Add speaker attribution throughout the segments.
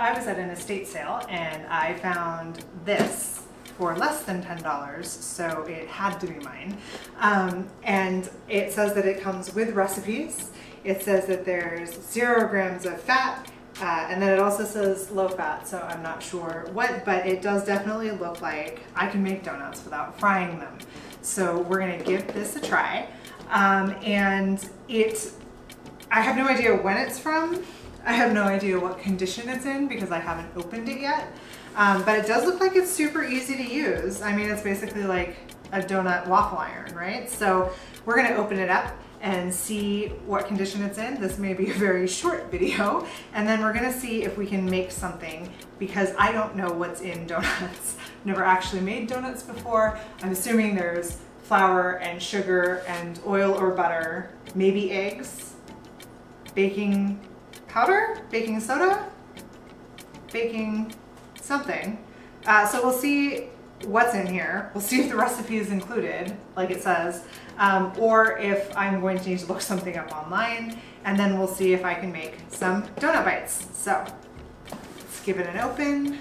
Speaker 1: I was at an estate sale and I found this for less than $10, so it had to be mine. And it says that it comes with recipes. It says that there's 0 grams of fat, and then it also says low fat, so I'm not sure what, but it does definitely look like I can make donuts without frying them. So we're gonna give this a try. And I have no idea when it's from. I have no idea what condition it's in because I haven't opened it yet. But it does look like it's super easy to use. I mean, it's basically like a donut waffle iron, right? So we're gonna open it up and see what condition it's in. This may be a very short video. And then we're gonna see if we can make something because I don't know what's in donuts. Never actually made donuts before. I'm assuming there's flour and sugar and oil or butter, maybe eggs, baking powder, baking soda, baking something. So we'll see what's in here. We'll see if the recipe is included, like it says, or if I'm going to need to look something up online, and then we'll see if I can make some donut bites. So let's give it an open.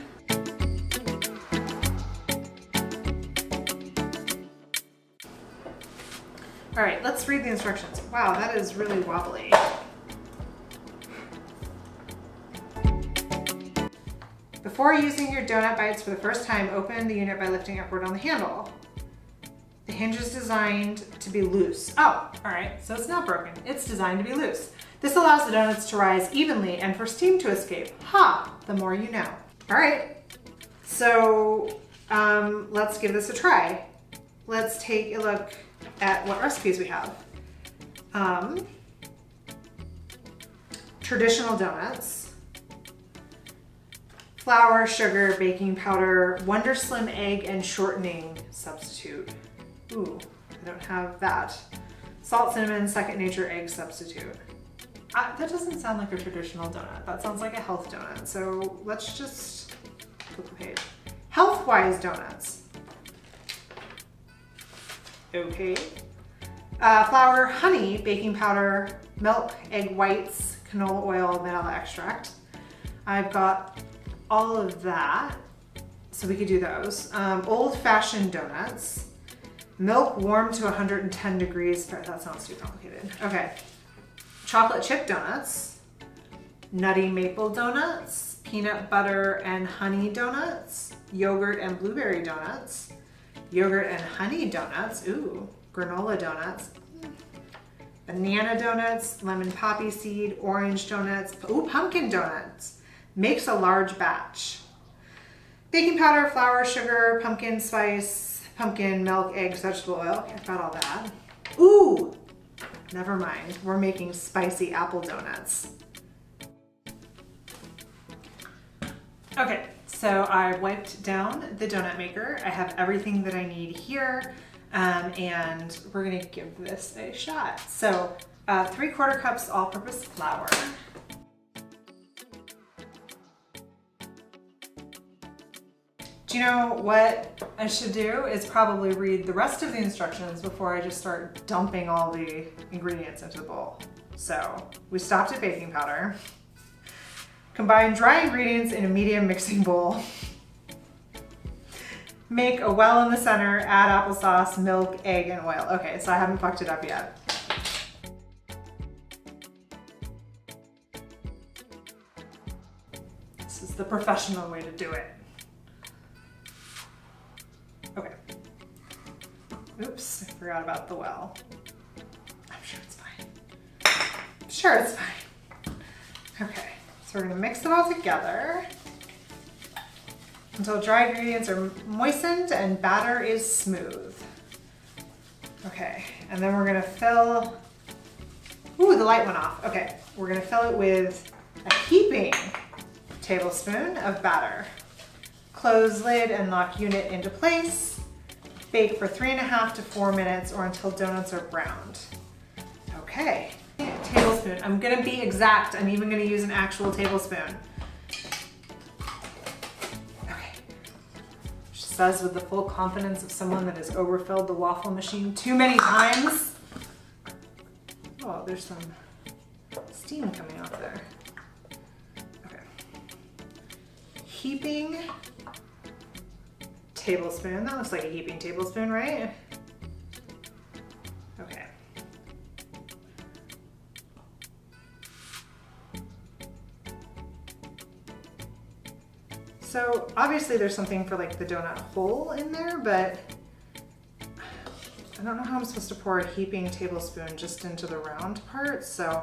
Speaker 1: All right, let's read the instructions. Wow, that is really wobbly. Before using your donut bites for the first time, open the unit by lifting upward on the handle. The hinge is designed to be loose. Oh, all right, so it's not broken. It's designed to be loose. This allows the donuts to rise evenly and for steam to escape. Ha, the more you know. All right, so let's give this a try. Let's take a look at what recipes we have. Traditional donuts, flour, sugar, baking powder, Wonder Slim egg and shortening substitute. Ooh, I don't have that. Salt, cinnamon, second nature egg substitute. That doesn't sound like a traditional donut. That sounds like a health donut. So let's just flip the page. Health-wise donuts. Okay. Flour, honey, baking powder, milk, egg whites, canola oil, vanilla extract. I've got all of that, so we could do those. Old-fashioned donuts. Milk warmed to 110 degrees. That sounds too complicated. Okay. Chocolate chip donuts. Nutty maple donuts. Peanut butter and honey donuts. Yogurt and blueberry donuts. Yogurt and honey donuts. Ooh, granola donuts. Banana donuts, lemon poppy seed, orange donuts. Ooh, pumpkin donuts. Makes a large batch. Baking powder, flour, sugar, pumpkin spice, pumpkin, milk, eggs, vegetable oil. Okay, I've got all that. Ooh, never mind. We're making spicy apple donuts. Okay. So I wiped down the donut maker. I have everything that I need here, and we're gonna give this a shot. So 3/4 cups all-purpose flour. Do you know what I should do is probably read the rest of the instructions before I just start dumping all the ingredients into the bowl. So we stopped at baking powder. Combine dry ingredients in a medium mixing bowl. Make a well in the center, add applesauce, milk, egg, and oil. Okay, so I haven't fucked it up yet. This is the professional way to do it. Okay. Oops, I forgot about the well. I'm sure it's fine. I'm sure it's fine. Okay. So we're gonna mix it all together until dry ingredients are moistened and batter is smooth. Okay, and then we're gonna fill, ooh, the light went off. Okay, we're gonna fill it with a heaping tablespoon of batter. Close lid and lock unit into place. Bake for 3.5 to 4 minutes or until donuts are browned. Okay. Tablespoon. I'm gonna be exact. I'm even gonna use an actual tablespoon. Okay. She says with the full confidence of someone that has overfilled the waffle machine too many times. Oh, there's some steam coming out there. Okay. heaping tablespoon. That looks like a heaping tablespoon, right? Okay. So obviously there's something for like the donut hole in there, but I don't know how I'm supposed to pour a heaping tablespoon just into the round part. So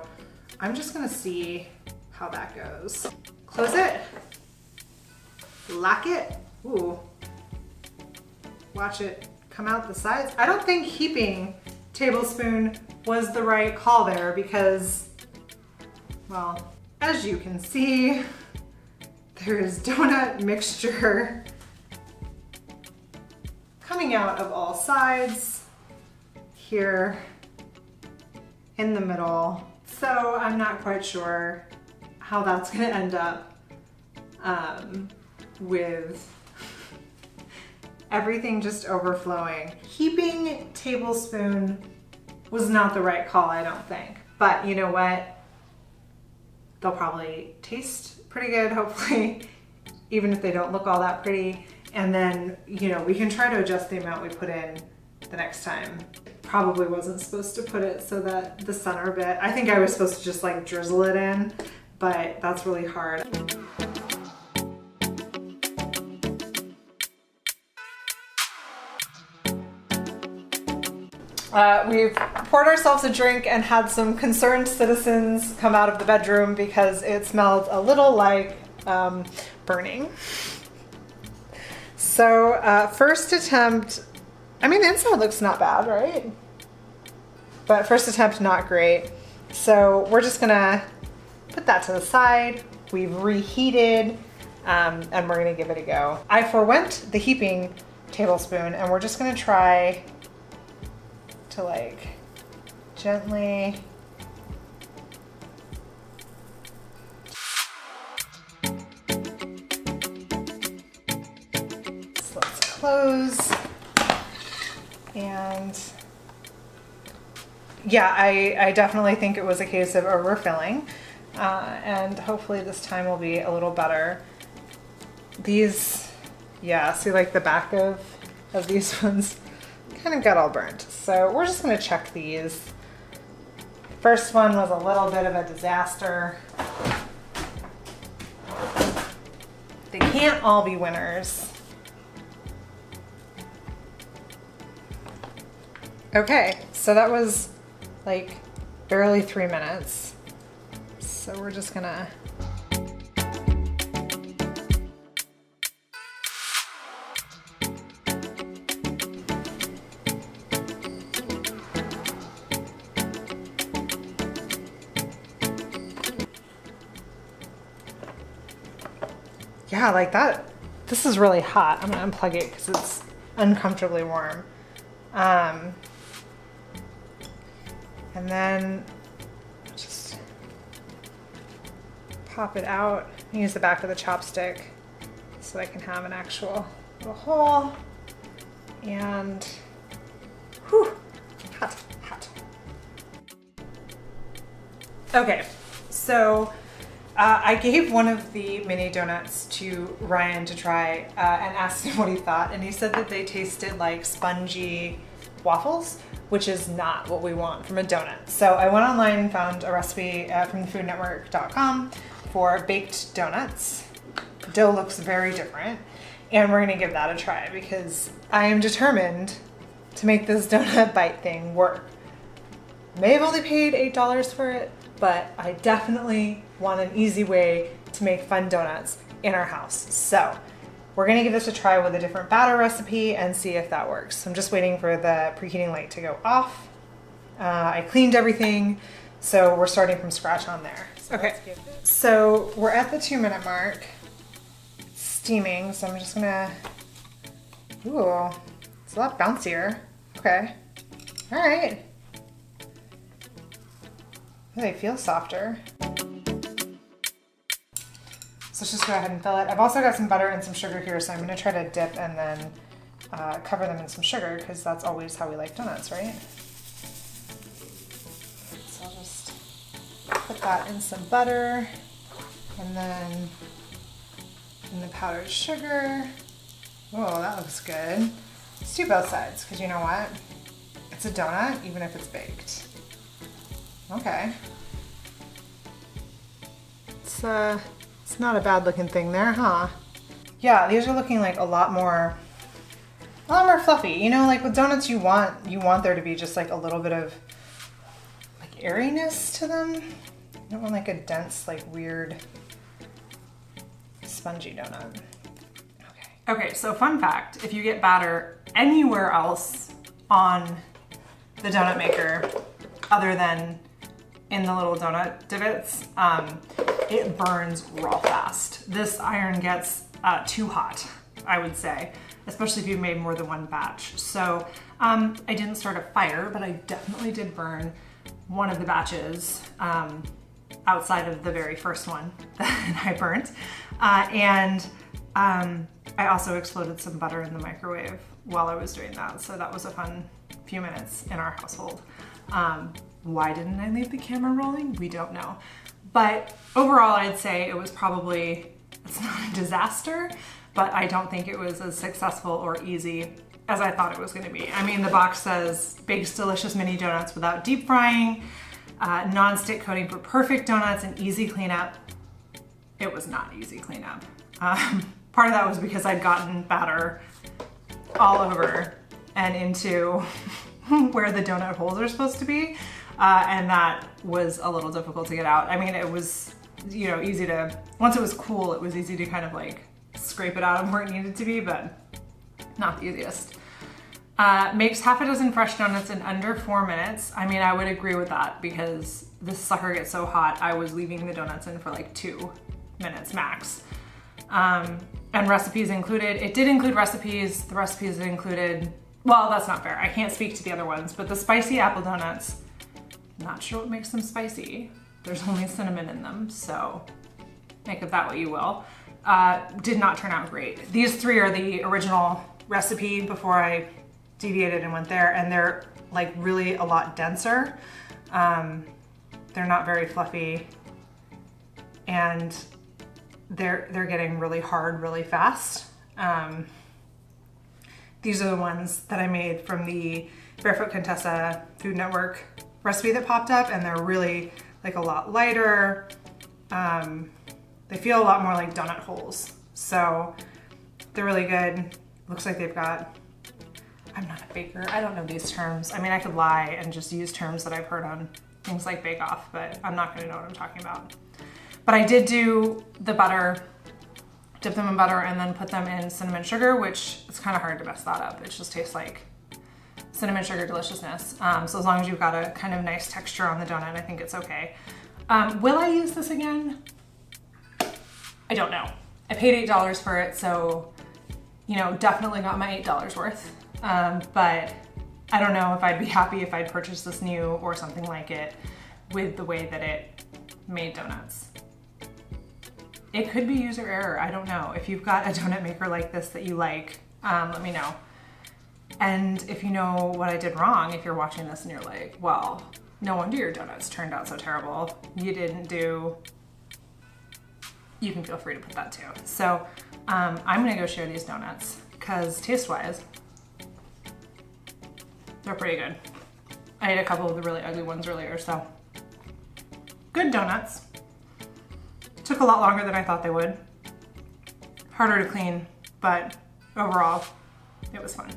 Speaker 1: I'm just gonna see how that goes. Close it, lock it. Ooh, watch it come out the sides. I don't think heaping tablespoon was the right call there because, well, as you can see, there is donut mixture coming out of all sides here in the middle. So I'm not quite sure how that's gonna end up with everything just overflowing. Heaping tablespoon was not the right call, I don't think. But you know what? They'll probably taste pretty good, hopefully, even if they don't look all that pretty. And then, you know, we can try to adjust the amount we put in the next time. Probably wasn't supposed to put it so that the center bit, I think I was supposed to just like drizzle it in, but that's really hard. We've poured ourselves a drink and had some concerned citizens come out of the bedroom because it smelled a little like burning. So first attempt, I mean the inside looks not bad, right? But first attempt not great. So we're just gonna put that to the side. We've reheated and we're gonna give it a go. I forwent the heaping tablespoon and we're just gonna try to like gently so let's close. And yeah, I definitely think it was a case of overfilling, and hopefully this time will be a little better. These, yeah, see like the back of these ones kind of got all burnt. So we're just gonna check these. First one was a little bit of a disaster. They can't all be winners. Okay, so that was like barely 3 minutes. So we're just gonna yeah, like that. This is really hot. I'm gonna unplug it because it's uncomfortably warm. And then just pop it out and use the back of the chopstick so I can have an actual little hole. And whew, hot, hot. Okay, so I gave one of the mini donuts to Ryan to try and asked him what he thought, and he said that they tasted like spongy waffles, which is not what we want from a donut. So I went online and found a recipe from thefoodnetwork.com for baked donuts. The dough looks very different, and we're gonna give that a try because I am determined to make this donut bite thing work. May have only paid $8 for it, but I definitely want an easy way to make fun donuts in our house. So we're gonna give this a try with a different batter recipe and see if that works. I'm just waiting for the preheating light to go off. I cleaned everything, so we're starting from scratch on there. Okay, so we're at the 2-minute mark. It's steaming, so I'm just gonna, ooh, it's a lot bouncier. Okay, all right. They feel softer. So let's just go ahead and fill it. I've also got some butter and some sugar here, so I'm gonna try to dip and then cover them in some sugar because that's always how we like donuts, right? So I'll just put that in some butter and then And the powdered sugar. Oh, that looks good. Let's do both sides, because you know what? It's a donut, even if it's baked. Okay. It's not a bad looking thing there, huh? Yeah, these are looking like a lot more fluffy. You know, like with donuts, you want there to be just like a little bit of like airiness to them. You don't want like a dense, like weird, spongy donut. Okay, so fun fact, if you get batter anywhere else on the donut maker other than in the little donut divots, it burns real fast. This iron gets too hot, I would say, especially if you've made more than one batch. So I didn't start a fire, but I definitely did burn one of the batches outside of the very first one that I burnt. I also exploded some butter in the microwave while I was doing that. So that was a fun few minutes in our household. Why didn't I leave the camera rolling? We don't know. But overall, I'd say it was probably, it's not a disaster, but I don't think it was as successful or easy as I thought it was gonna be. I mean, the box says, bakes delicious mini donuts without deep frying, non-stick coating for perfect donuts and easy cleanup. It was not easy cleanup. Part of that was because I'd gotten batter all over and into where the donut holes are supposed to be. And that was a little difficult to get out. I mean, it was, you know, easy to, once it was cool, it was easy to kind of like scrape it out of where it needed to be, but not the easiest. Makes half a dozen fresh donuts in under 4 minutes. I mean, I would agree with that because this sucker gets so hot, I was leaving the donuts in for like 2 minutes max. And recipes included, it did include recipes. The recipes included, well, that's not fair. I can't speak to the other ones, but the spicy apple donuts, not sure what makes them spicy. There's only cinnamon in them, so make of that what you will. Did not turn out great. These 3 are the original recipe before I deviated and went there, and they're like really a lot denser. They're not very fluffy, and they're getting really hard really fast. These are the ones that I made from the Barefoot Contessa Food Network recipe that popped up, and they're really like a lot lighter. They feel a lot more like donut holes, so they're really good. Looks like they've got, I'm not a baker, I don't know these terms. I mean, I could lie and just use terms that I've heard on things like Bake Off, but I'm not gonna know what I'm talking about. But I did do the butter, dip them in butter and then put them in cinnamon sugar, which it's kind of hard to mess that up. It just tastes like cinnamon sugar deliciousness. So as long as you've got a kind of nice texture on the donut, I think it's okay. Will I use this again? I don't know. I paid $8 for it, so, you know, definitely got my $8 worth. But I don't know if I'd be happy if I'd purchased this new or something like it with the way that it made donuts. It could be user error, I don't know. If you've got a donut maker like this that you like, let me know. And if you know what I did wrong, if you're watching this and you're like, well, no wonder your donuts turned out so terrible. You didn't do, you can feel free to put that too. So I'm gonna go share these donuts because taste-wise, they're pretty good. I ate a couple of the really ugly ones earlier, so good donuts. Took a lot longer than I thought they would. Harder to clean, but overall, it was fun.